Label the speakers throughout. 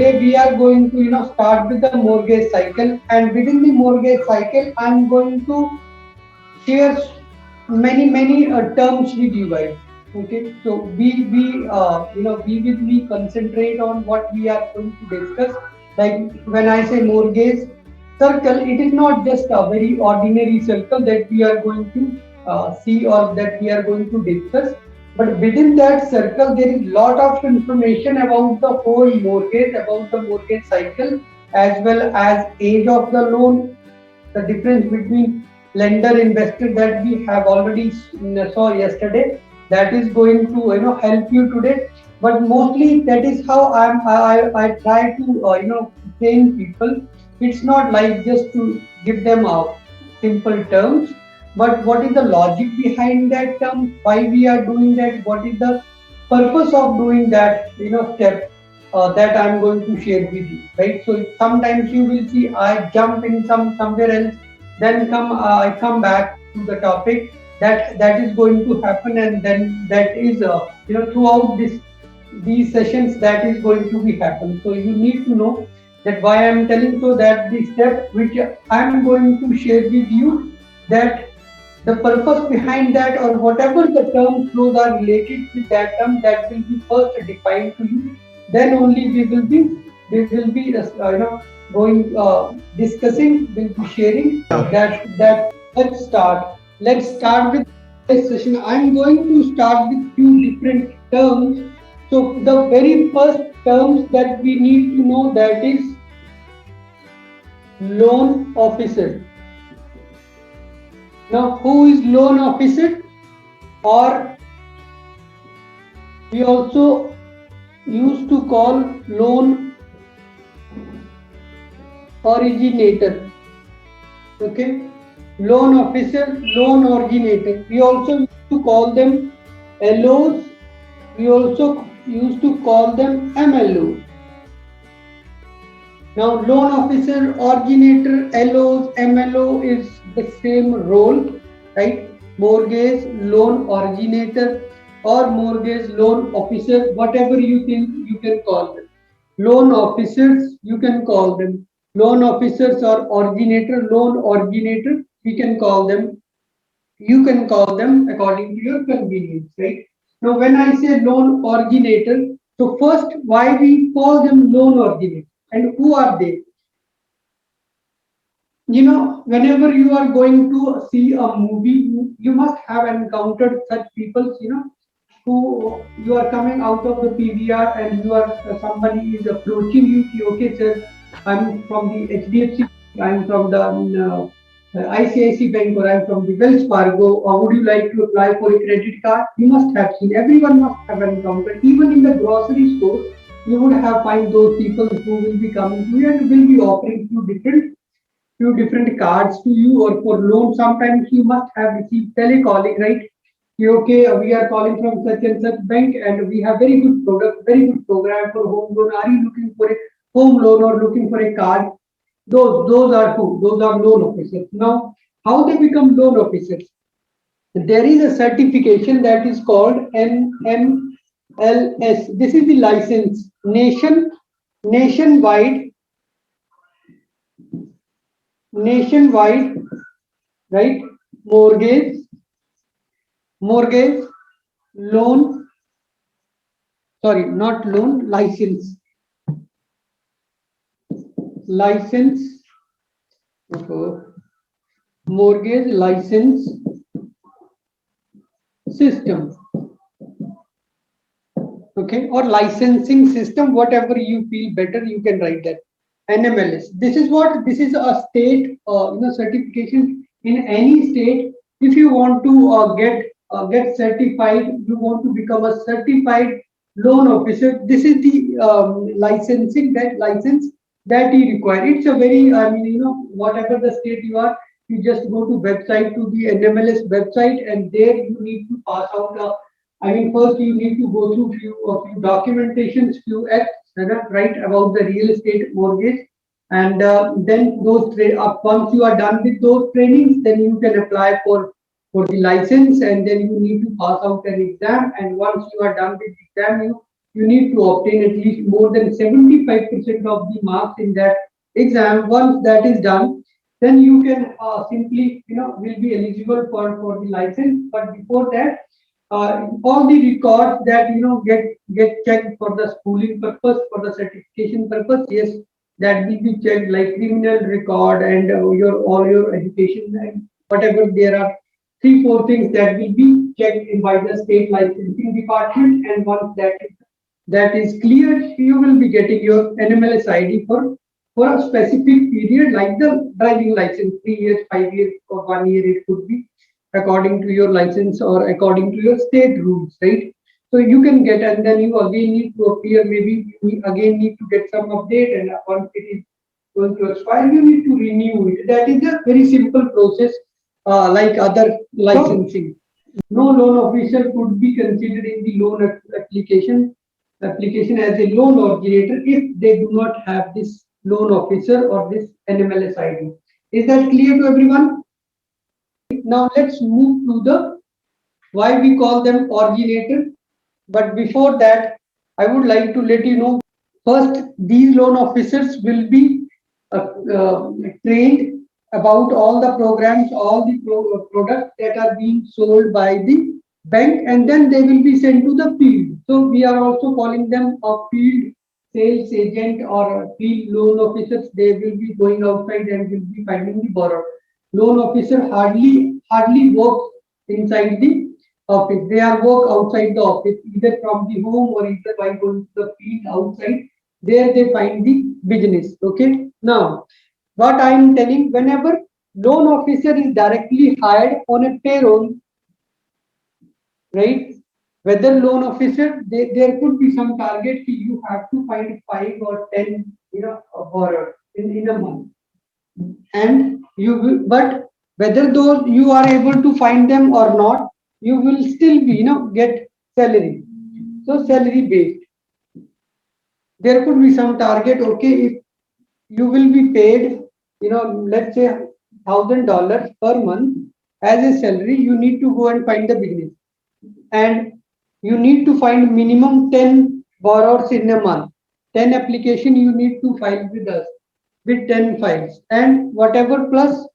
Speaker 1: today we are going to start with the mortgage cycle, and within the mortgage cycle I'm going to share many terms with you guys. Okay, so be with me, concentrate on what we are going to discuss. Like when I say mortgage circle, it is not just a very ordinary circle that we are going to see or that we are going to discuss, but within that circle there is lot of information about the whole mortgage, about the mortgage cycle, as well as age of the loan, the difference between lender investor that we have already saw yesterday. That is going to help you today. But mostly that is how I try to train people. It's not like just to give them simple terms, but what is the logic behind that term, why we are doing that, what is the purpose of doing that step, that I'm going to share with you, right? So sometimes you will see I jump in somewhere else, then I come back to the topic. That is going to happen, and then that is throughout these sessions that is going to be happen. So you need to know that why I'm telling, so that the step which I'm going to share with you, that the purpose behind that, or whatever the terms those are related with that term, that will be first defined to you. Then only we will be going discussing, will be sharing that. Let's start with this session. I'm going to start with few different terms. So the very first terms that we need to know, that is loan officer. Now, who is loan officer? Or we also used to call loan originator. Okay, loan officer, loan originator. We also used to call them LOs. We also used to call them MLOs. Now, loan officer, originator, LOs, MLO is the same role, right? Mortgage loan originator or mortgage loan officer, whatever you think, you can call them. Loan officers, you can call them. Loan officers or originator, loan originator, we can call them. You can call them according to your convenience, right? Now, when I say loan originator, so first, why we call them loan originator, and who are they? Whenever you are going to see a movie, you must have encountered such people, who you are coming out of the PVR, and you are somebody is approaching you. Okay, sir, I'm from the HDFC, I'm from the ICICI Bank, or I'm from the Wells Fargo, or would you like to apply for a credit card? You must have seen, everyone must have encountered. Even in the grocery store, you would have find those people who will be coming to you and will be offering few different cards to you, or for loan. Sometimes you must have received telecalling, right? Okay, we are calling from such and such bank, and we have very good product, very good program for home loan. Are you looking for a home loan or looking for a card? Those are who? Those are loan officers. Now, how they become loan officers? There is a certification that is called NMLS. This is the license, nationwide, right? Mortgage loan, sorry, not loan, license, mortgage license system. Okay, or licensing system, whatever you feel better, you can write that. NMLS. This is a state certification in any state. If you want to get certified, you want to become a certified loan officer. This is the license that you require. It's a very, whatever the state you are, you just go to website, to the NMLS website, and there you need to pass out first you need to go through few documentations, few acts, right, about the real estate mortgage, and then once you are done with those trainings, then you can apply for the license, and then you need to pass out an exam, and once you are done with the exam, you need to obtain at least more than 75% of the marks in that exam. Once that is done, then you can simply, will be eligible for the license. But before that, all the records that get checked for the schooling purpose, for the certification purpose, yes, that will be checked, like criminal record and your all your education and whatever. There are 3 4 things that will be checked in by the state licensing department, and once that is cleared, you will be getting your NMLS ID for a specific period, like the driving license, 3 years, 5 years, or 1 year. It could be according to your license or according to your state rules, right? So you can get, and then you again need to appear. Maybe you again need to get some update, and once it is going to expire, you need to renew it. That is a very simple process, like other licensing. No loan officer could be considered in the loan application as a loan originator if they do not have this loan officer or this NMLS ID. Is that clear to everyone? Now let's move to the why we call them originator. But before that, I would like to let you know, first, these loan officers will be trained about all the programs, all the products that are being sold by the bank, and then they will be sent to the field. So we are also calling them a field sales agent or a field loan officers. They will be going outside and will be finding the borrower. Loan officer hardly works inside the office. They are work outside the office, either from the home or either by going to the field outside. There they find the business. Okay. Now, what I am telling, whenever loan officer is directly hired on a payroll, right? Whether loan officer, there could be some target. You have to find 5 or 10, borrowers in a month, and you will, but whether those you are able to find them or not, you will still be, get salary. So salary based, there could be some target. Okay, if you will be paid, let's say $1,000 per month as a salary, you need to go and find the business, and you need to find minimum 10 borrowers in a month. 10 application you need to file with us, with 10 files, and whatever plus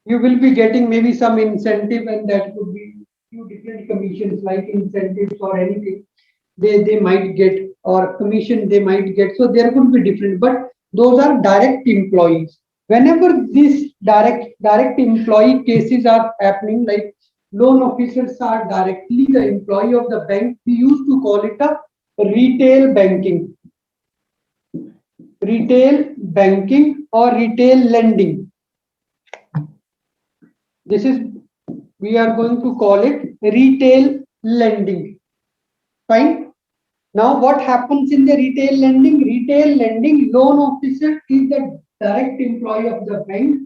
Speaker 1: you will be getting maybe some incentive, and that could be few different commissions, like incentives or anything they might get, or commission they might get. So there could be different, but those are direct employees. Whenever these direct employee cases are happening, like loan officers are directly the employee of the bank, we used to call it a retail banking, or retail lending. This is, we are going to call it retail lending. Fine. Now, what happens in the retail lending? Retail lending, loan officer is the direct employee of the bank.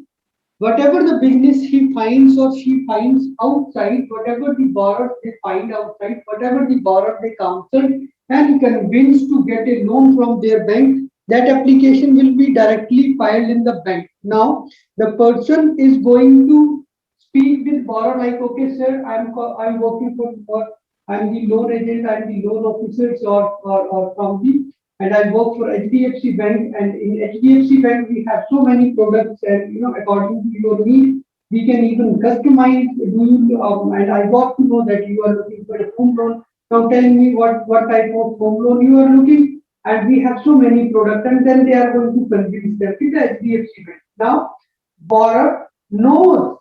Speaker 1: Whatever the business he finds or she finds outside, whatever the borrower they find outside, whatever the borrower they counsel and convince to get a loan from their bank, that application will be directly filed in the bank. Now, the person is going to speak with borrower like, okay, sir, I'm working for I'm the loan agent, I'm the loan officers, or from the, and I work for HDFC Bank, and in HDFC Bank we have so many products, and according to your need, we can even customize. And I got to know that you are looking for a home loan. Now tell me what type of home loan you are looking, and we have so many products, and then they are going to convince them with the HDFC Bank. Now, borrower knows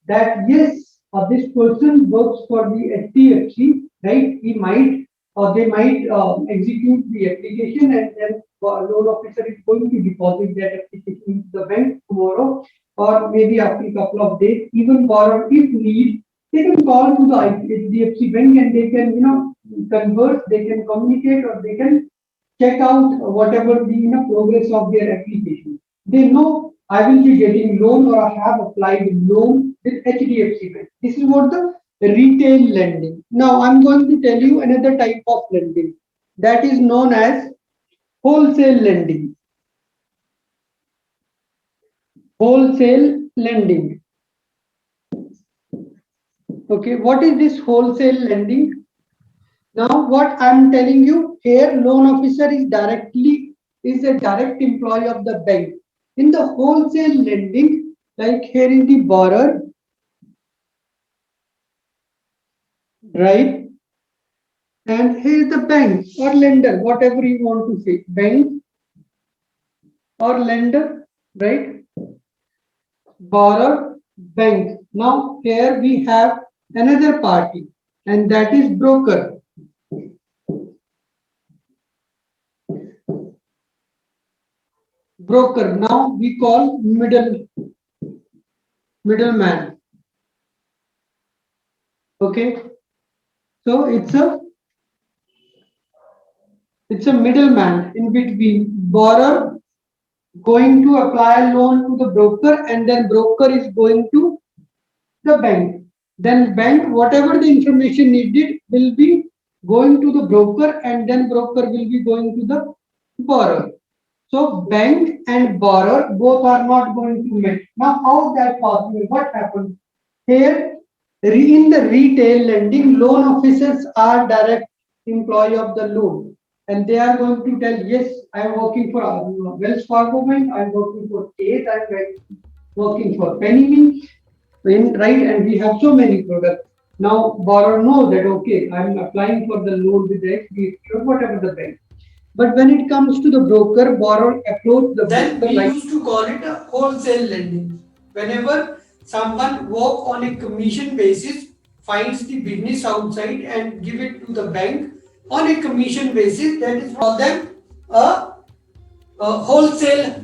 Speaker 1: that yes, this person works for the HDFC, right? He might, or they might execute the application, and then loan officer is going to deposit that application into the bank tomorrow, or maybe after a couple of days. Even borrower, if need, they can call to the HDFC Bank, and they can, converse, they can communicate, or they can check out whatever the progress of their application. They know I will be getting loan, or I have applied loan with HDFC Bank. This is what the retail lending. Now I'm going to tell you another type of lending, that is known as wholesale lending. Wholesale lending. Okay, what is this wholesale lending? Now what I'm telling you, here loan officer is a direct employee of the bank. In the wholesale lending, like here is the borrower, right? And here is the bank or lender, whatever you want to say, bank or lender, right? Borrower, bank. Now here we have another party, and that is broker. Broker. Now we call middleman. Okay. So it's a middleman in between borrower going to apply a loan to the broker, and then broker is going to the bank. Then bank, whatever the information needed, will be going to the broker, and then broker will be going to the borrower. So bank and borrower both are not going to meet. Now how is that possible? What happens? Here in the retail lending, loan officers are direct employee of the loan, and they are going to tell, yes, I am working for Wells Fargo Bank, I am working for Chase, I am working for Penny, right? And we have so many products. Now borrower knows that, okay, I am applying for the loan with XBFC or whatever the bank. But when it comes to the broker, borrower approach the then broker. Then we used to call it a wholesale lending. Whenever someone work on a commission basis, finds the business outside and give it to the bank on a commission basis, that is for them a wholesale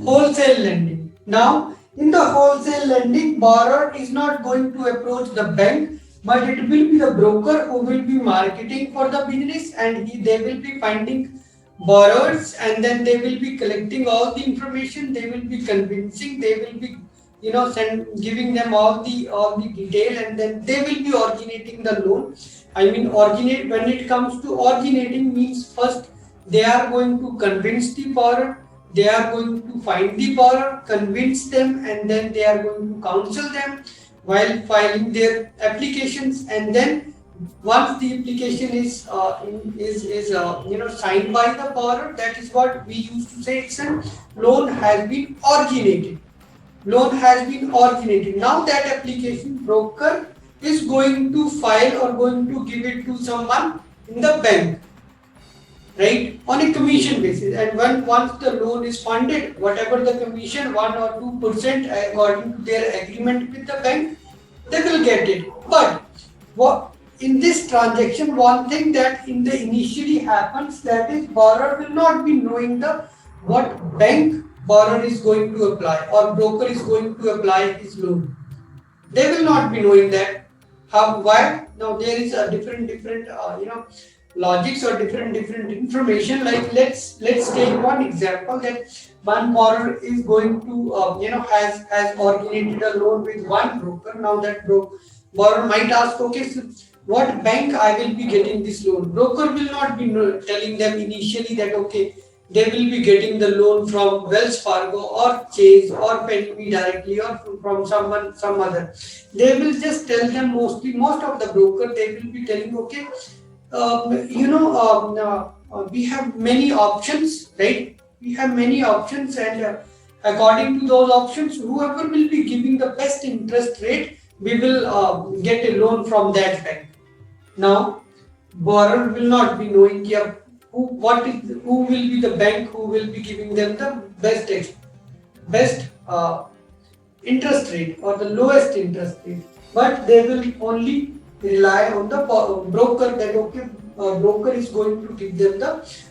Speaker 1: lending. Now in the wholesale lending, borrower is not going to approach the bank, but it will be the broker who will be marketing for the business, and they will be finding borrowers, and then they will be collecting all the information, they will be convincing, they will be giving them all the detail, and then they will be originating the loan. I mean, originate, when it comes to originating, means first they are going to convince the borrower, they are going to find the borrower, convince them, and then they are going to counsel them while filing their applications. And then once the application is signed by the borrower, that is what we used to say, it's a loan has been originated. Loan has been originated. Now that application, broker is going to file or going to give it to someone in the bank, right, on a commission basis. And once the loan is funded, whatever the commission, 1 or 2% according to their agreement with the bank, they will get it. But what in this transaction, one thing that in the initially happens, that is borrower will not be knowing the what bank borrower is going to apply or broker is going to apply his loan. They will not be knowing that. How? Why? Now there is a different logics or different information. Like let's take one example, that one borrower is going to has originated a loan with one broker. Now that borrower might ask, okay, so what bank I will be getting this loan? Broker will not be telling them initially that, okay, they will be getting the loan from Wells Fargo or Chase or Penny directly or from some other. They will just tell them most of the broker, they will be telling, okay, we have many options, right? We have many options, and according to those options, whoever will be giving the best interest rate, we will get a loan from that bank. Now, borrower will not be knowing who will be the bank who will be giving them the best interest rate or the lowest interest rate, but they will only rely on the broker, that okay, broker is going to give them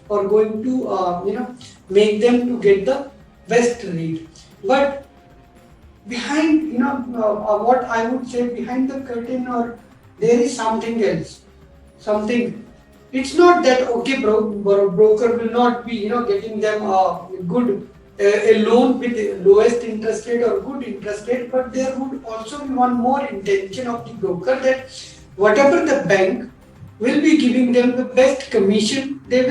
Speaker 1: going to make them to get the best rate. But behind what I would say, behind the curtain, or there is something else, it's not that, okay, broker will not be getting them a loan with the lowest interest rate or good interest rate, but there would also be one more intention of the broker, that whatever the bank will be giving them the best commission, they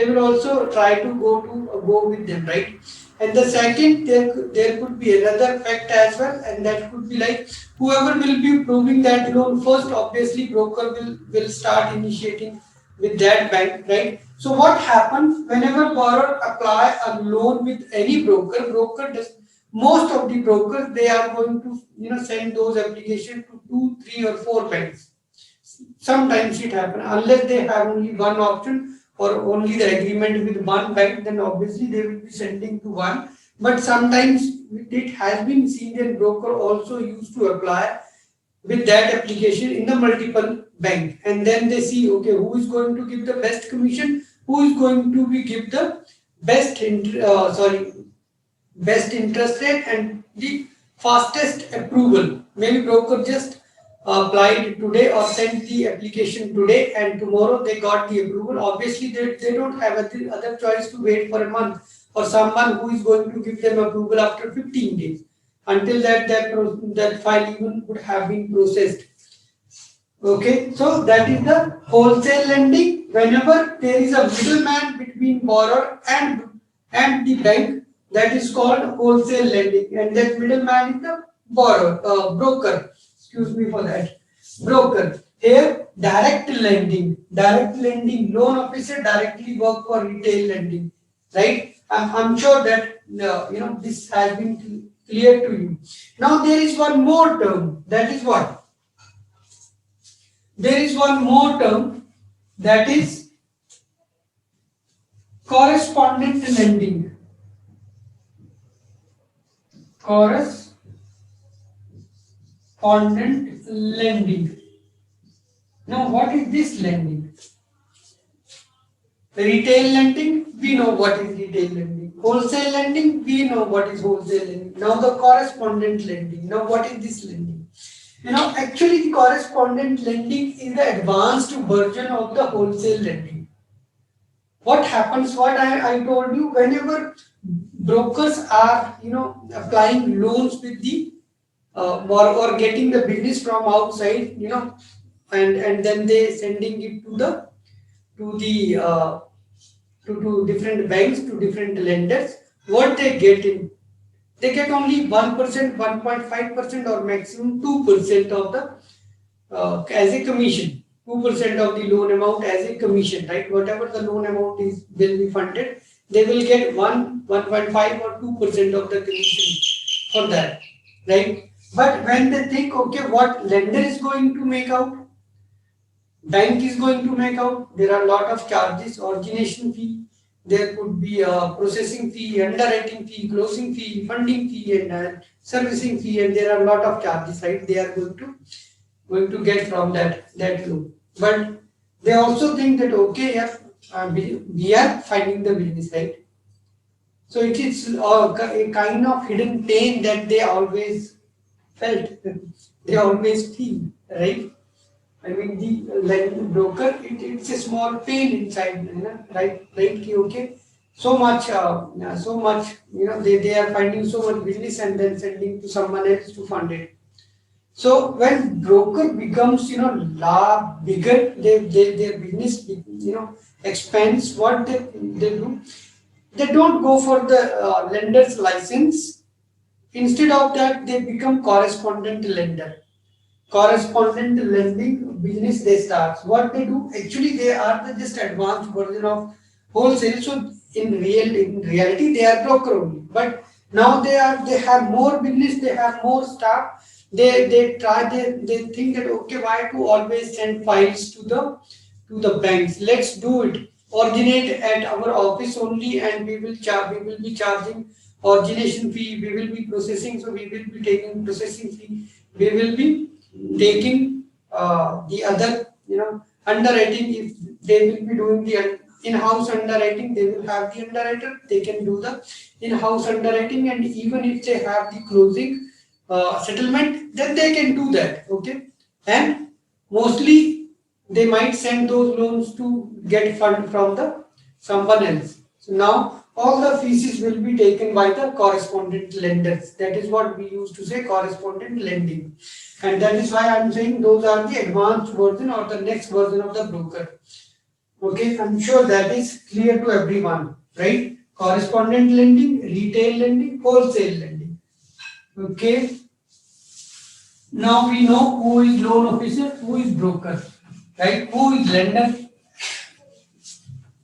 Speaker 1: will also try to go with them, right? And the second, there could be another fact as well, and that could be like, whoever will be approving that loan first, obviously broker will start initiating with that bank, right? So what happens whenever borrower apply a loan with any broker? Broker does, most of the brokers, they are going to send those applications to 2, 3 or 4 banks. Sometimes it happens unless they have only one option or only the agreement with one bank, then obviously they will be sending to one. But sometimes it has been seen that broker also used to apply with that application in the multiple bank, and then they see, okay, who is going to give the best commission, who is going to be give the best interest rate and the fastest approval. Maybe broker just applied today or sent the application today and tomorrow they got the approval. Obviously they don't have other choice to wait for a month or someone who is going to give them approval after 15 days. Until that file even would have been processed. Okay, so that is the wholesale lending. Whenever there is a middleman between borrower and the bank, that is called wholesale lending, and that middleman is the broker. Excuse me for that. Broker. Here, direct lending. Direct lending, loan officer directly work for retail lending, right? I'm sure that this has been clear to you. Now there is one more term. That is what? There is one more term, that is correspondent lending. Correspondent lending. Now what is this lending? Retail lending, we know what is retail lending. Wholesale lending, we know what is wholesale lending. Now the correspondent lending. Now what is this lending? Actually the correspondent lending is the advanced version of the wholesale lending. What happens, what I told you, whenever brokers are applying loans with the or getting the business from outside, and then they sending it to different banks, to different lenders. What they get in, they get only 1%, 1.5% or maximum 2% of the as a commission. 2% of the loan amount as a commission, right? Whatever the loan amount is will be funded, they will get 1.5 or 2% of the commission for that, right? But when they think, okay, what lender is going to make out, bank is going to make out, there are a lot of charges, origination fee, there could be a processing fee, underwriting fee, closing fee, funding fee, and servicing fee, and there are a lot of charges, right? They are going to get from that loan. But they also think that, okay, yeah, we are finding the business, right? So it is a kind of hidden pain that they always felt, they always feel, right? I mean, the broker, it's a small pain inside, right? Okay, so much, they are finding so much business and then sending to someone else to fund it. So when broker becomes, bigger, their business, expands. What they do, they don't go for the lender's license. Instead of that, they become correspondent lender. Correspondent lending business they start. What they do, actually they are the just advanced version of wholesale. So in reality they are broker only. But now they have more business, they have more staff. They think that, okay, why to always send files to the banks? Let's do it. Originate at our office only, and we will be charging origination fee. We will be processing, so we will be taking processing fee. We will be taking the other, underwriting. If they will be doing the in-house underwriting, they will have the underwriter. They can do the in-house underwriting, and even if they have the closing settlement, then they can do that. Okay, and mostly they might send those loans to get fund from the someone else. So now all the fees will be taken by the correspondent lenders. That is what we used to say, correspondent lending. And that is why I am saying those are the advanced version or the next version of the broker. Okay, I'm sure that is clear to everyone, right? Correspondent lending, retail lending, wholesale lending. Okay. Now we know who is loan officer, who is broker, right? Who is lender?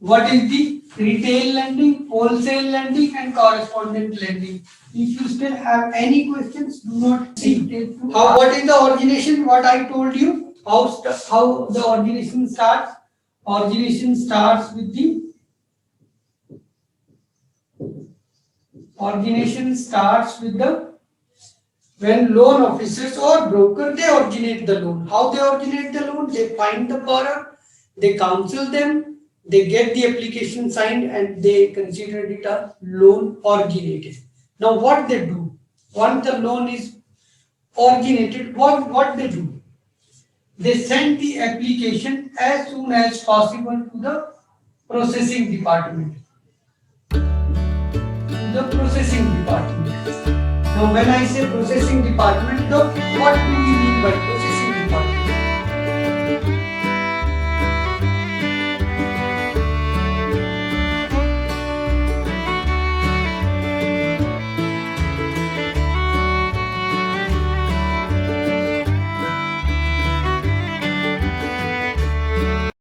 Speaker 1: What is the retail lending, wholesale lending, and correspondent lending? If you still have any questions, do not hesitate to. How? What is the origination? What I told you? How the origination starts? Origination starts with the when loan officers or broker they originate the loan. How they originate the loan? They find the borrower, they counsel them, they get the application signed, and they consider it a loan originated. Now what they do? Once the loan is originated, what they do? They send the application as soon as possible to the processing department. The processing department. Now, when I say processing department, what do we mean by processing?